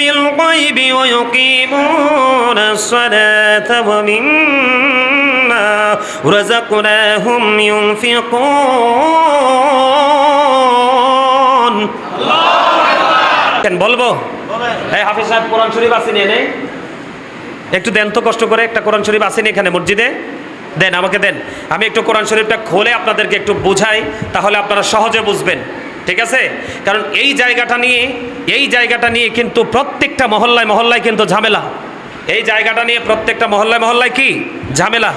بالغيب ويقيمون الصلاة ومما رزقناهم ينفقون কেন বলবো এই হাফেজ সাহেব কোরআন শরীফ আসেনি এনে একটু দেন তো কষ্ট করে একটা কোরআন শরীফ আসেনি এখানে মসজিদে দেন আমাকে দেন আমি একটু কোরআন শরীফটা খুলে আপনাদেরকে একটু বোঝাই তাহলে আপনারা সহজে বুঝবেন ঠিক আছে কারণ এই জায়গাটা নিয়ে কিন্তু প্রত্যেকটা মহল্লায় মহল্লায় কিন্তু ঝামেলা এই জায়গাটা নিয়ে প্রত্যেকটা মহল্লায় মহল্লায় কি ঝামেলা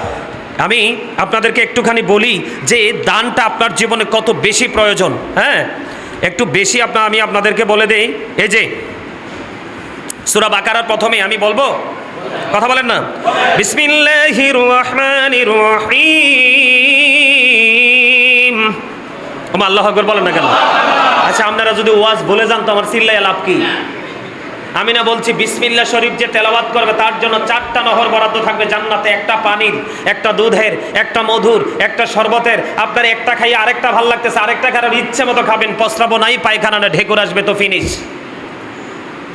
আমি আপনাদেরকে একটুখানি বলি যে দানটা আপনার জীবনে কত বেশি প্রয়োজন হ্যাঁ একটু বেশি আমি আপনাদেরকে বলে দেই এই যে সূরা বাকারার প্রথমে আমি বলবো কথা বলেন না বিসমিল্লাহির রহমানির রহিম আল্লাহু আকবার বলেন না কেন আচ্ছা আপনারা যদি ওয়াজ বলে যান তো আমার চিল্লায় লাভ কি আমি না বলছি বিসমিল্লাহ শরীফ যে তেলাওয়াত করবে তার জন্য 4টা নহর বরাদ্দ থাকবে জান্নাতে একটা পানির একটা দুধের একটা মধুর একটা শরবতের আপনার একটা খাইয়ে আরেকটা ভালো লাগতেছে আরেকটা খাওয়ার ইচ্ছে মতো খাবেন পস্রাবো নাই পায়খানা না ঢেকুর আসবে তো ফিনিশ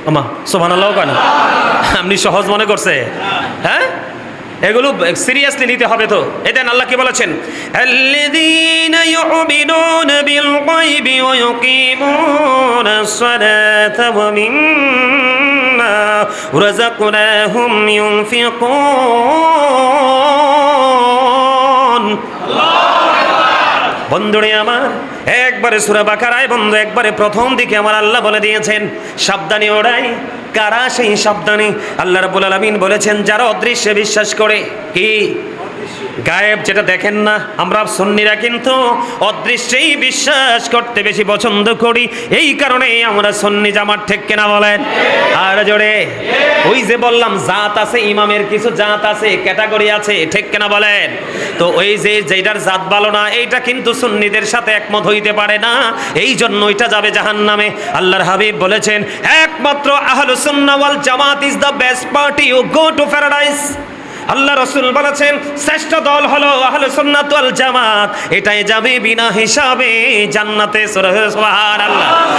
আমা সুবহানাল্লাহ কেন আপনি সহজ মনে করছে হ্যাঁ এগুলো সিরিয়াসলি নিতে হবে তো এদেন আল্লাহ কি বলেছেন আল্লাযীনা ইউমিনুনা বিল গায়বি ওয়া ইউকিমুনাস সালাতা ওয়া মিম্মা রাযাকনাহুম ইউনফিকুন বন্ধুরে আমার একবারে সূরা বাকারায় বন্ধু একবারে প্রথম দিকে আমার আল্লাহ বলে দিয়েছেন সাবধানী ওরাই কারা সেই সাবধানী আল্লাহ রাব্বুল আলামিন বলেছেন যারা অদৃশ্যে বিশ্বাস করে কি গায়েব যেটা দেখেন না আমরা সুন্নিরা কিন্তু অদৃশ্যেই বিশ্বাস করতে বেশি পছন্দ করি এই কারণে আমরা সুন্নি জামাত ঠিক কিনা বলেন আর জোরে ওই যে বললাম জাত আছে ইমামের কিছু জাত আছে ক্যাটাগরি আছে ঠিক কিনা বলেন তো ওই যে যেটার জাত ভালো না এইটা কিন্তু সুন্নিদের সাথে একমত হইতে পারে না এই জন্য ওইটা যাবে জাহান্নামে আল্লাহর হাবিব বলেছেন একমাত্র আহলুস সুন্নাহ ওয়াল জামাত is the best party you go to paradise আল্লাহ রাসূল বলেছেন শ্রেষ্ঠ দল হলো আহলুস সুন্নাহ ওয়াল জামাত এটাই যাবে বিনা হিসাবে জান্নাতে সুবহানাল্লাহ